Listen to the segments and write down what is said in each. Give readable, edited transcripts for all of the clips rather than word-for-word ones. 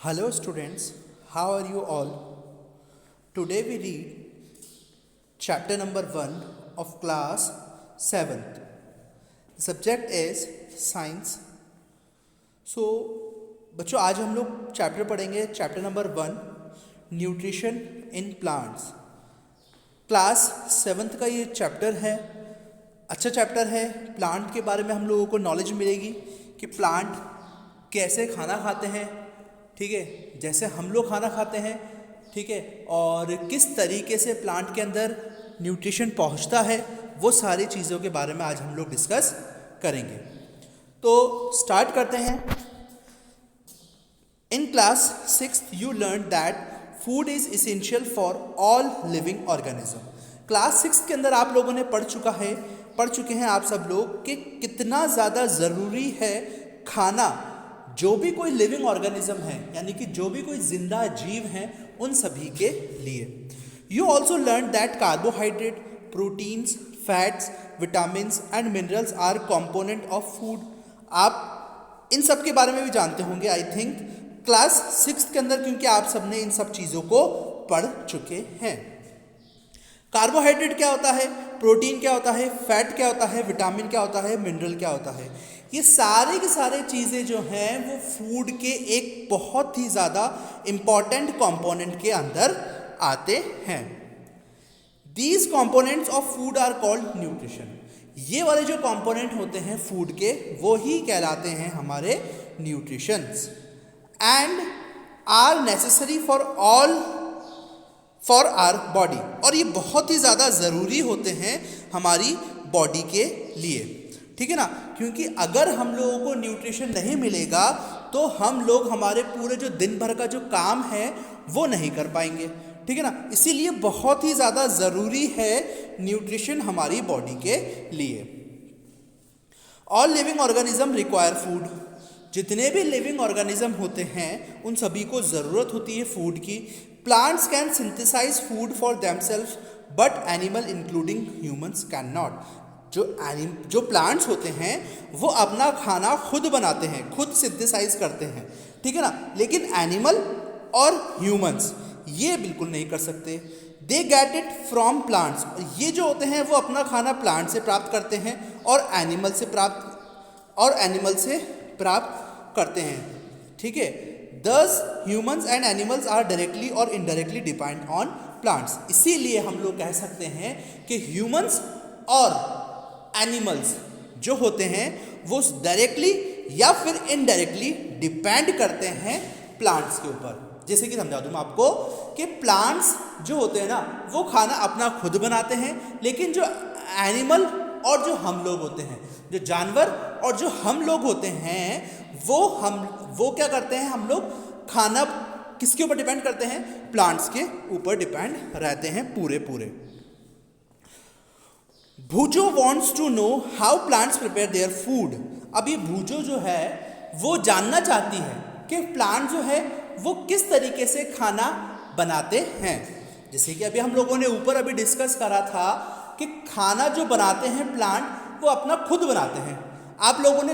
Hello students, how are you all? Today we read chapter number 1 of class 7th. The subject is science. So बच्चों आज हम लोग chapter पढ़ेंगे chapter number 1 nutrition in plants. Class 7th का ये chapter है, अच्छा chapter है। प्लांट के बारे में हम लोगों को नॉलेज मिलेगी कि प्लांट कैसे खाना खाते हैं, ठीक है, जैसे हम लोग खाना खाते हैं, ठीक है, और किस तरीके से प्लांट के अंदर न्यूट्रिशन पहुंचता है, वो सारी चीज़ों के बारे में आज हम लोग डिस्कस करेंगे। तो स्टार्ट करते हैं। In class 6th you learn that food is essential for all living organism. Class 6 के अंदर आप लोगों ने पढ़ चुके हैं आप सब लोग कि कितना ज़्यादा ज़रूरी है खाना, जो भी कोई लिविंग ऑर्गेनिज्म है, यानी कि जो भी कोई जिंदा जीव हैं, उन सभी के लिए। You also learn that carbohydrate, proteins, fats, vitamins and minerals are component of food. आप इन सब के बारे में भी जानते होंगे आई थिंक क्लास 6 के अंदर, क्योंकि आप सबने इन सब चीज़ों को पढ़ चुके हैं। कार्बोहाइड्रेट क्या होता है, प्रोटीन क्या होता है, फैट क्या होता है, विटामिन क्या होता है, मिनरल क्या होता है, ये सारे की सारे चीज़ें जो हैं वो फूड के एक बहुत ही ज़्यादा इम्पॉर्टेंट कंपोनेंट के अंदर आते हैं। These components of food are called nutrition. ये वाले जो कंपोनेंट होते हैं फूड के, वो ही कहलाते हैं हमारे nutritions and are necessary for our body. और ये बहुत ही ज़्यादा ज़रूरी होते हैं हमारी बॉडी के लिए, ठीक है ना, क्योंकि अगर हम लोगों को न्यूट्रिशन नहीं मिलेगा तो हम लोग हमारे पूरे जो दिन भर का जो काम है वो नहीं कर पाएंगे, ठीक है ना। इसीलिए बहुत ही ज़्यादा ज़रूरी है न्यूट्रिशन हमारी बॉडी के लिए। All living organism require food. जितने भी लिविंग ऑर्गेनिज्म होते हैं उन सभी को ज़रूरत होती है फूड की। Plants can synthesize food for themselves but animal including humans can not. जो प्लांट्स होते हैं वो अपना खाना खुद बनाते हैं, खुद सिंथेसाइज करते हैं, ठीक है ना, लेकिन एनिमल और ह्यूमंस ये बिल्कुल नहीं कर सकते। They get it from plants. ये जो होते हैं वो अपना खाना प्लांट से प्राप्त करते हैं और एनिमल से प्राप्त करते हैं, ठीक है। Thus humans and animals are directly और इनडायरेक्टली डिपेंड ऑन प्लांट्स। इसीलिए हम लोग कह सकते हैं कि ह्यूमंस और एनिमल्स जो होते हैं वो डायरेक्टली या फिर इनडायरेक्टली डिपेंड करते हैं प्लांट्स के ऊपर। जैसे कि समझा दूँ मैं आपको कि प्लांट्स जो होते हैं ना वो खाना अपना खुद बनाते हैं, लेकिन जो एनिमल और जो हम लोग होते हैं, जो जानवर और जो हम लोग होते हैं, वो क्या करते हैं, हम लोग खाना किसके ऊपर डिपेंड करते हैं, प्लांट्स के ऊपर डिपेंड रहते हैं पूरे। भूजो wants to know how plants prepare their food. अब ये भूजो जो है वो जानना चाहती है कि प्लांट जो है वो किस तरीके से खाना बनाते हैं। जैसे कि अभी हम लोगों ने ऊपर अभी डिस्कस करा था कि खाना जो बनाते हैं प्लांट वो अपना खुद बनाते हैं। आप लोगों ने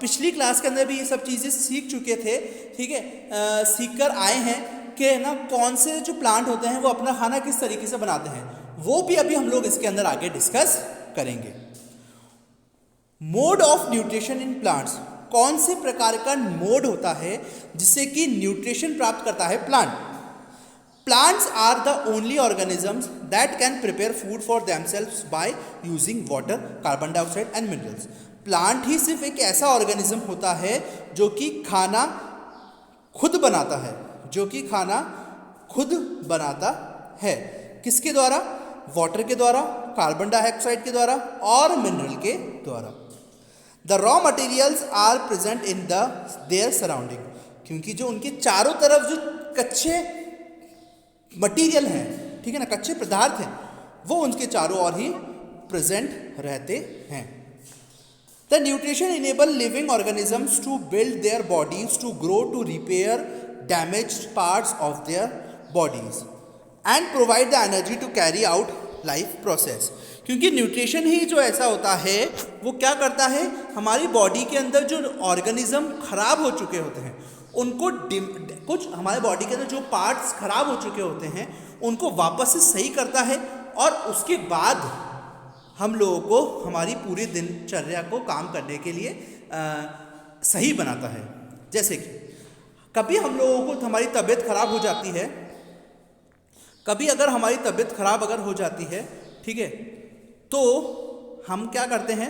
पिछली क्लास के अंदर भी ये सब चीज़ें सीख चुके थे, ठीक है, सीख कर आए हैं कि ना कौन से जो प्लांट होते हैं वो अपना खाना किस तरीके से बनाते हैं, वो भी अभी हम लोग इसके अंदर आगे डिस्कस करेंगे। Mode of nutrition in plants. कौन से प्रकार का मोड होता है जिससे कि न्यूट्रिशन प्राप्त करता है plant. Plants are the only organisms that can prepare food for themselves by using water, carbon dioxide and minerals. Plant ही सिर्फ एक ऐसा ऑर्गेनिज्म होता है जो कि खाना खुद बनाता है। किसके द्वारा, वाटर के द्वारा, कार्बन डाइऑक्साइड के द्वारा और मिनरल के द्वारा। The raw materials are present in their surrounding. क्योंकि जो उनके चारों तरफ जो कच्चे मटेरियल हैं, ठीक है ना, कच्चे पदार्थ हैं, वो उनके चारों ओर ही प्रेजेंट रहते हैं। The nutrition enable living organisms to build their bodies, to grow, to repair damaged parts of their bodies and provide the energy to carry out life process. क्योंकि न्यूट्रिशन ही जो ऐसा होता है वो क्या करता है, हमारी बॉडी के अंदर जो ऑर्गेनिज्म खराब हो चुके होते हैं उनको कुछ हमारे बॉडी के अंदर जो पार्ट्स खराब हो चुके होते हैं उनको वापस से सही करता है और उसके बाद हम लोगों को हमारी पूरी दिनचर्या को काम करने के लिए सही बनाता है। जैसे कि कभी हम लोगों को हमारी तबीयत खराब हो जाती है, कभी अगर हमारी तबीयत खराब अगर हो जाती है, ठीक है, तो हम क्या करते हैं,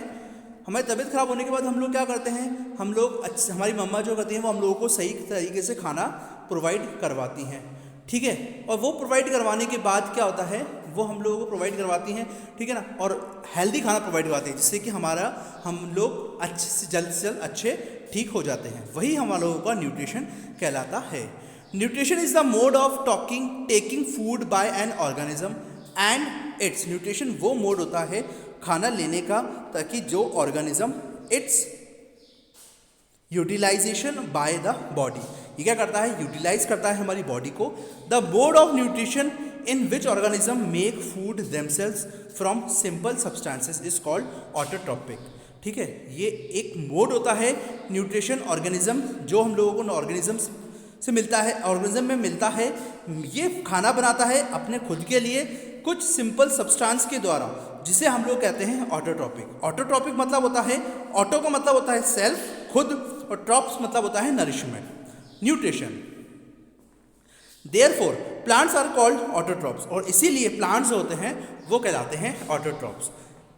हमारी तबीयत खराब होने के बाद हम लोग क्या करते हैं, हम लोग हमारी मम्मा जो करती हैं वो हम लोगों को सही तरीके से खाना प्रोवाइड करवाती हैं, ठीक है। और वो प्रोवाइड करवाने के बाद क्या होता है, वो हम लोगों को प्रोवाइड करवाती हैं, ठीक है ना, और हेल्दी खाना प्रोवाइड करवाती हैं जिससे कि हम लोग अच्छे से जल्द अच्छे ठीक हो जाते हैं। वही हम लोगों का न्यूट्रिशन कहलाता है। Nutrition is the mode of taking food by an organism and its. Nutrition वो मोड होता है खाना लेने का ताकि जो organism its utilization by the body, ये क्या करता है, यूटिलाइज करता है हमारी बॉडी को। The mode of nutrition in which organism make food themselves from simple substances is called autotrophic, ठीक है। ये एक मोड होता है न्यूट्रिशन ऑर्गेनिज्म जो हम लोगों को ऑर्गेनिज्म से मिलता है, ऑर्गेनिज्म में मिलता है। ये खाना बनाता है अपने खुद के लिए कुछ सिंपल सब्सटेंस के द्वारा जिसे हम लोग कहते हैं ऑटोट्रॉपिक। ऑटोट्रॉपिक मतलब होता है, ऑटो का मतलब होता है सेल्फ, खुद, और ट्रॉप्स मतलब होता है nourishment, nutrition. Therefore plants are called autotrophs, और इसीलिए प्लांट्स जो होते हैं वो कहलाते हैं ऑटोट्रॉप्स।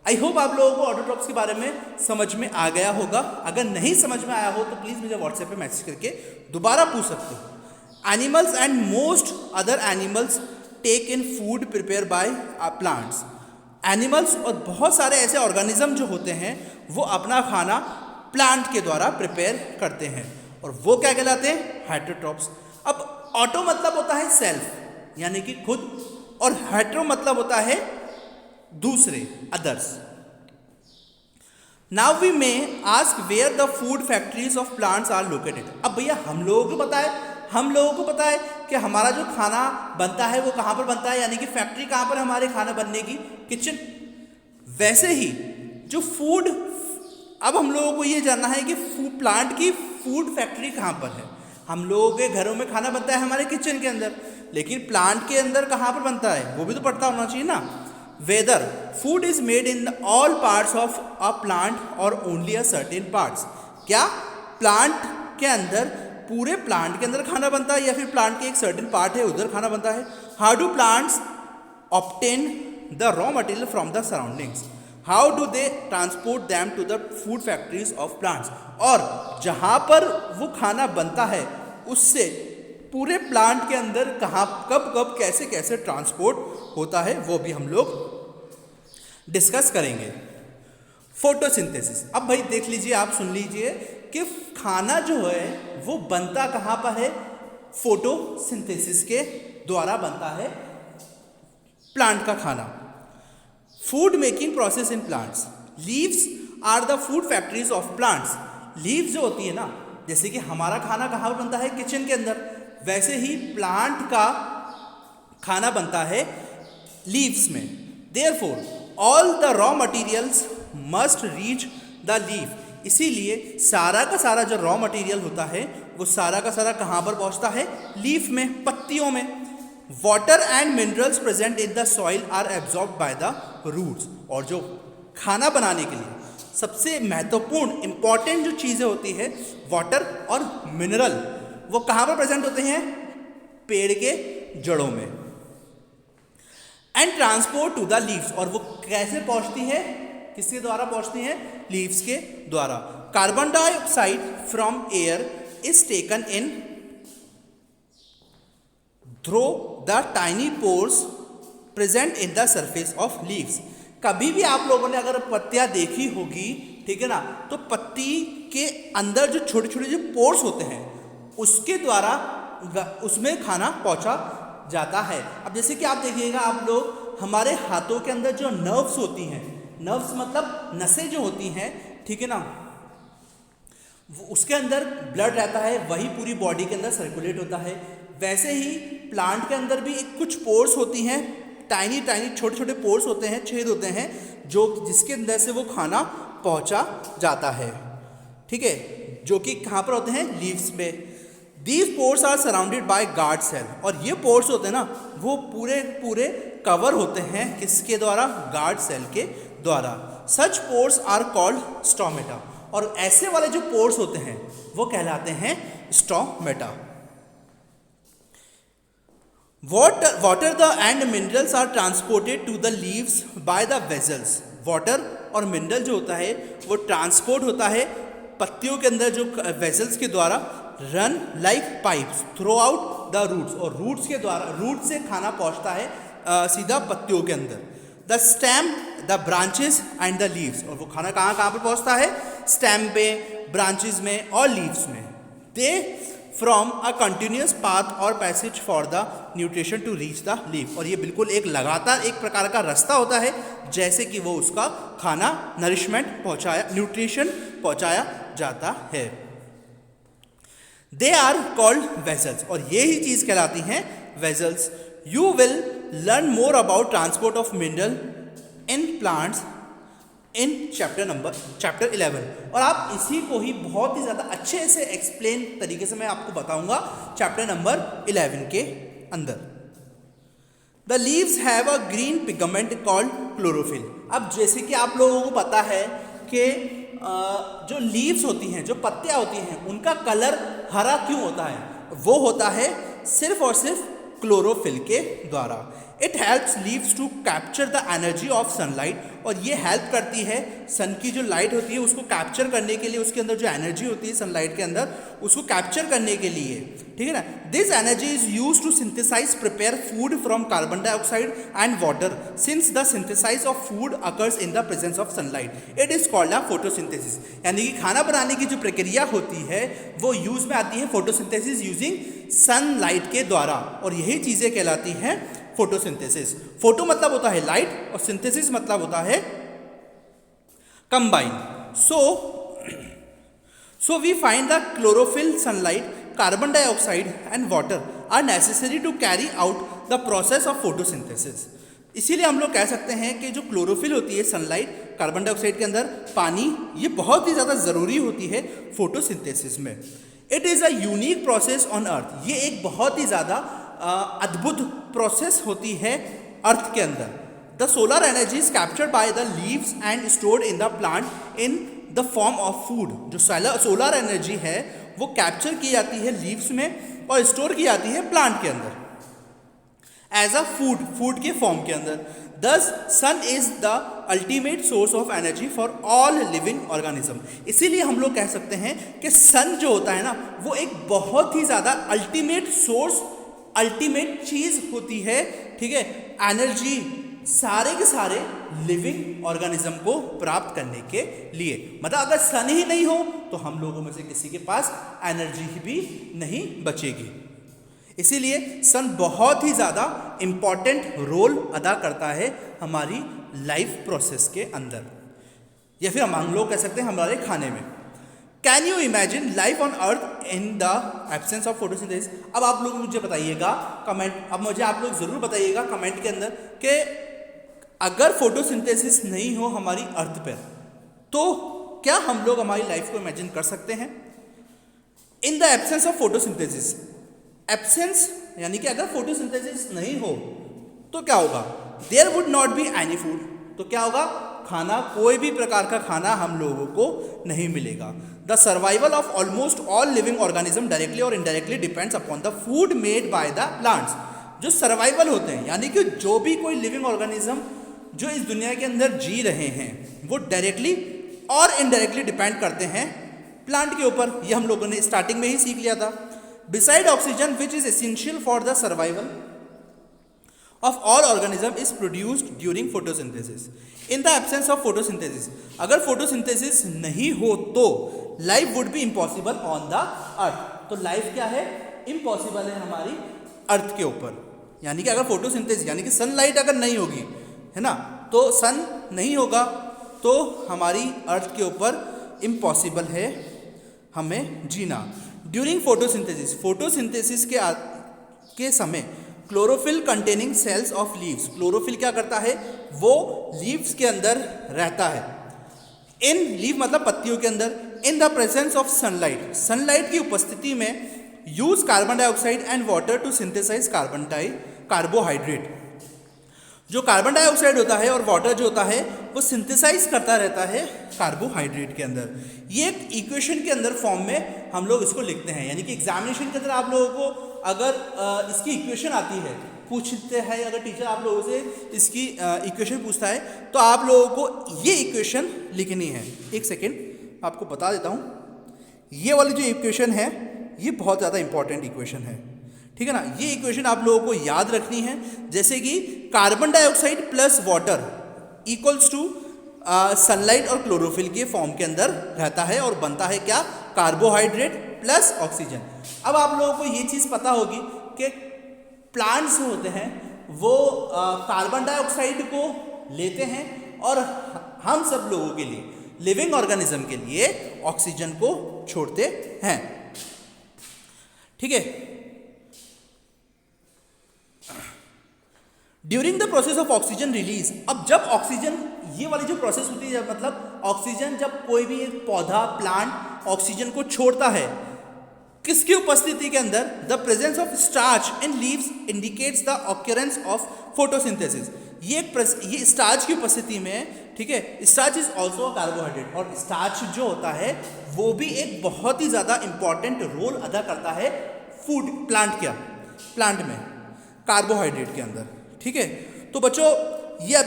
आई होप आप लोगों को ऑटोट्रॉप्स के बारे में समझ में आ गया होगा। अगर नहीं समझ में आया हो तो प्लीज़ मुझे व्हाट्सएप पे मैसेज करके दोबारा पूछ सकते हो। Animals and most other animals take in food prepared by plants. Animals और बहुत सारे ऐसे ऑर्गेनिज्म जो होते हैं वो अपना खाना प्लांट के द्वारा प्रिपेयर करते हैं और वो क्या कहलाते हैं, हेटरोट्रॉप्स। अब ऑटो मतलब होता है सेल्फ यानी कि खुद, और हेट्रो मतलब होता है दूसरे, others. Now we may ask where the food factories of plants are located. अब भैया हम लोगों को पता है कि हमारा जो खाना बनता है वो कहाँ पर बनता है, यानी कि फैक्ट्री कहाँ पर हमारे खाना बनने की, किचन। वैसे ही जो फूड, अब हम लोगों को ये जानना है कि प्लांट की फूड फैक्ट्री कहाँ पर है। हम लोगों के घरों में खाना बनता है हमारे किचन के अंदर, लेकिन प्लांट के अंदर कहाँ पर बनता है वो भी तो पता होना चाहिए ना। Whether food is made in all parts of a plant or only a certain parts. क्या प्लांट के अंदर, पूरे प्लांट के अंदर खाना बनता है या फिर प्लांट के एक सर्टेन पार्ट है उधर खाना बनता है। How do plants obtain the raw material from the surroundings, how do they transport them to the food factories of plants. और जहाँ पर वो खाना बनता है उससे पूरे प्लांट के अंदर कहाँ, कब कब, कैसे कैसे ट्रांसपोर्ट होता है वो भी हम लोग डिस्कस करेंगे। फोटोसिंथेसिस। अब भाई देख लीजिए, आप सुन लीजिए कि खाना जो है वो बनता कहाँ पर है, फोटोसिंथेसिस के द्वारा बनता है प्लांट का खाना। Food making process in plants. Leaves are the food factories of plants. Leaves जो होती है ना, जैसे कि हमारा खाना कहाँ पर बनता है, किचन के अंदर, वैसे ही प्लांट का खाना बनता है लीव्स में। Therefore all the raw materials must reach the leaf. इसीलिए सारा का सारा जो रॉ मटेरियल होता है वो सारा का सारा कहाँ पर पहुँचता है, लीफ में, पत्तियों में। Water and minerals present in the soil are absorb by the roots. और जो खाना बनाने के लिए सबसे महत्वपूर्ण इंपॉर्टेंट जो चीज़ें होती है, वाटर और मिनरल, वो कहाँ पर प्रेजेंट होते हैं, पेड़ के जड़ों में। And transport to the leaves. और वो कैसे पहुँचती है, किसके द्वारा पहुँचती है, लीव्स के द्वारा। Carbon dioxide from air is taken in through the tiny pores present in the surface of leaves. कभी भी आप लोगों ने अगर पत्तियां देखी होगी, ठीक है ना, तो पत्ती के अंदर जो छोटे छोटे जो पोर्स होते हैं उसके द्वारा उसमें खाना पहुंचा जाता है। अब जैसे कि आप देखिएगा, आप लोग हमारे हाथों के अंदर जो नर्व्स होती हैं, नर्व्स मतलब नसें जो होती हैं, ठीक है ना, उसके अंदर ब्लड रहता है, वही पूरी बॉडी के अंदर सर्कुलेट होता है। वैसे ही प्लांट के अंदर भी कुछ पोर्स होती हैं, टाइनी टाइनी छोटे छोटे पोर्स होते हैं, छेद होते हैं, जो जिसके अंदर से वो खाना पहुंचा जाता है, ठीक है, जो कि कहाँ पर होते हैं, लीव्स में। These pores are surrounded by guard cell, और ये पोर्स होते हैं ना वो पूरे पूरे कवर होते हैं किसके द्वारा? गार्ड सेल के द्वारा। सच पोर्स आर कॉल्ड स्टोमेटा, और ऐसे वाले जो पोर्स होते हैं वो कहलाते हैं stomata. Water the and minerals are transported to the leaves by the vessels. Water और मिनरल जो होता है वो ट्रांसपोर्ट होता है पत्तियों के अंदर जो वेजल्स के द्वारा, run like pipes throughout the roots, और रूट्स के द्वारा, रूट से खाना पहुंचता है सीधा पत्तियों के अंदर। The stem, the branches and the leaves, और वो खाना कहाँ कहाँ पर पहुंचता है? स्टेम पे, ब्रांचेस में और लीव्स में। They from a continuous path or passage for the nutrition to reach the leaf, और ये बिल्कुल एक लगातार एक प्रकार का रास्ता होता है जैसे कि वो उसका खाना, नरिशमेंट पहुंचाया, न्यूट्रिशन पहुंचाया जाता है। दे आर कॉल्ड वेजल्स, और ये ही चीज कहलाती हैं vessels. You will learn more about transport of mineral in plants in chapter 11, और आप इसी को ही बहुत ही ज़्यादा अच्छे से एक्सप्लेन तरीके से मैं आपको बताऊंगा चैप्टर नंबर 11 के अंदर। The leaves have a green pigment called chlorophyll. अब जैसे कि आप लोगों को पता है कि जो लीव्स होती हैं, जो पत्तियां होती हैं, उनका कलर हरा क्यों होता है? वो होता है सिर्फ और सिर्फ क्लोरोफिल के द्वारा। It helps leaves to capture the energy of sunlight, और ये हेल्प करती है सन की जो लाइट होती है उसको कैप्चर करने के लिए, उसके अंदर जो एनर्जी होती है सनलाइट के अंदर उसको कैप्चर करने के लिए, ठीक है ना। This energy is use to synthesize prepare food from carbon dioxide and water, since the synthesize of food occurs in the presence of sunlight it is called a photosynthesis. यानी कि खाना बनाने की जो प्रक्रिया होती है वो यूज में आती है फोटोसिंथेसिस यूजिंग सनलाइट के द्वारा, और यही चीजें कहलाती हैं फोटोसिंथेसिस। फोटो मतलब होता है लाइट और सिंथेसिस मतलब होता है combine. So we find the chlorophyll, sunlight, carbon dioxide and water are necessary to carry out the process of photosynthesis. इसीलिए हम लोग कह सकते हैं कि जो क्लोरोफिल होती है, सनलाइट, कार्बन डाइऑक्साइड के अंदर पानी, ये बहुत ही ज़्यादा ज़रूरी होती है फोटोसिंथेसिस में। It is a unique process on earth, ये एक बहुत ही ज़्यादा अद्भुत प्रोसेस होती है अर्थ के अंदर। The solar energy is captured by the leaves and stored in the plant in the form of food. जो सोलर एनर्जी है वो कैप्चर की जाती है लीव्स में और स्टोर की जाती है प्लांट के अंदर एज अ फूड के फॉर्म के अंदर। Thus sun is the ultimate source of energy for all living organism. इसीलिए हम लोग कह सकते हैं कि सन जो होता है ना वो एक बहुत ही ज़्यादा अल्टीमेट सोर्स, अल्टीमेट चीज होती है, ठीक है, एनर्जी सारे के सारे लिविंग ऑर्गेनिज्म को प्राप्त करने के लिए। मतलब अगर सन ही नहीं हो तो हम लोगों में से किसी के पास एनर्जी भी नहीं बचेगी। इसीलिए सन बहुत ही ज़्यादा इम्पॉर्टेंट रोल अदा करता है हमारी लाइफ प्रोसेस के अंदर, या फिर हम लोग कह सकते हैं हमारे खाने में। Can you imagine life on earth in the absence of photosynthesis? अब आप लोग मुझे बताइएगा कमेंट, अब मुझे आप लोग ज़रूर बताइएगा कमेंट के अंदर कि अगर फोटोसिंथेसिस नहीं हो हमारी अर्थ पर तो क्या हम लोग हमारी लाइफ को इमेजिन कर सकते हैं? In the absence of photosynthesis, absence यानी कि अगर फोटोसिंथेसिस नहीं हो तो क्या होगा? There would not be any food, तो क्या होगा? खाना, कोई भी प्रकार का खाना हम लोगों को नहीं मिलेगा। The survival of almost all living organism directly और indirectly depends upon the food made by the plants. जो सर्वाइवल होते हैं यानी कि जो भी कोई लिविंग ऑर्गेनिज्म जो इस दुनिया के अंदर जी रहे हैं वो डायरेक्टली और इनडायरेक्टली डिपेंड करते हैं प्लांट के ऊपर। ये हम लोगों ने स्टार्टिंग में ही सीख लिया था। Beside oxygen which is essential for the survival of all organism is produced during photosynthesis. In the absence of photosynthesis, अगर photosynthesis नहीं हो तो life would be impossible on the earth. तो life क्या है? impossible है हमारी अर्थ के ऊपर। यानी कि अगर photosynthesis यानी कि सनलाइट अगर नहीं होगी, है ना, तो सन नहीं होगा तो हमारी अर्थ के ऊपर impossible है हमें जीना। ड्यूरिंग फोटोसिंथेसिस, फोटोसिंथेसिस के समय chlorophyll containing cells of leaves, chlorophyll क्या करता है? वो लीव्स के अंदर रहता है। इन लीव मतलब पत्तियों के अंदर। In the presence of sunlight, sunlight की उपस्थिति में use carbon dioxide and water to synthesize carbohydrate. जो कार्बन डाइऑक्साइड होता है और वाटर जो होता है वो सिंथेसाइज करता रहता है कार्बोहाइड्रेट के अंदर। ये एक इक्वेशन के अंदर फॉर्म में हम लोग इसको लिखते हैं, यानी कि एग्जामिनेशन के अंदर आप लोगों को अगर इसकी इक्वेशन आती है, पूछते हैं, अगर टीचर आप लोगों से इसकी इक्वेशन पूछता है तो आप लोगों को ये इक्वेशन लिखनी है। एक सेकेंड आपको बता देता हूँ, ये वाली जो इक्वेशन है ये बहुत ज़्यादा इंपॉर्टेंट इक्वेशन है, ठीक है ना। ये इक्वेशन आप लोगों को याद रखनी है, जैसे कि carbon dioxide plus water equals to sunlight और क्लोरोफिल के फॉर्म के अंदर रहता है और बनता है क्या, कार्बोहाइड्रेट प्लस ऑक्सीजन। अब आप लोगों को ये चीज़ पता होगी कि प्लांट्स जो होते हैं वो कार्बन डाइऑक्साइड को लेते हैं और हम सब लोगों के लिए, लिविंग ऑर्गेनिज्म के लिए ऑक्सीजन को छोड़ते हैं, ठीक है। During the process of oxygen release, अब जब ऑक्सीजन, ये वाली जो प्रोसेस होती है, मतलब ऑक्सीजन, जब कोई भी एक पौधा प्लांट ऑक्सीजन को छोड़ता है, किसकी उपस्थिति के अंदर, the presence of starch in leaves indicates the occurrence of photosynthesis. ये स्टार्च की उपस्थिति में, ठीक है, starch is also a carbohydrate, और स्टार्च जो होता है वो भी एक बहुत ही ज़्यादा इंपॉर्टेंट रोल अदा करता है फूड प्लांट में कार्बोहाइड्रेट के अंदर, ठीक है। तो बच्चों ये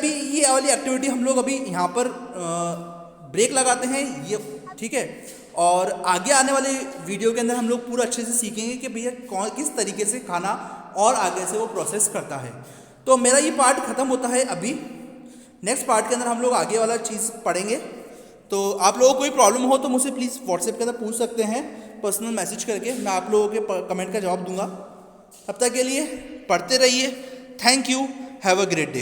वाली एक्टिविटी हम लोग अभी यहाँ पर ब्रेक लगाते हैं ये, ठीक है। और आगे आने वाले वीडियो के अंदर हम लोग पूरा अच्छे से सीखेंगे कि भैया किस तरीके से खाना और आगे से वो प्रोसेस करता है। तो मेरा ये पार्ट ख़त्म होता है अभी, नेक्स्ट पार्ट के अंदर हम लोग आगे वाला चीज़ पढ़ेंगे। तो आप लोगों को कोई प्रॉब्लम हो तो मुझसे प्लीज़ व्हाट्सएप के अंदर पूछ सकते हैं, पर्सनल मैसेज करके, मैं आप लोगों के कमेंट का जवाब दूंगा। तब तक के लिए पढ़ते रहिए। Thank you, have a great day.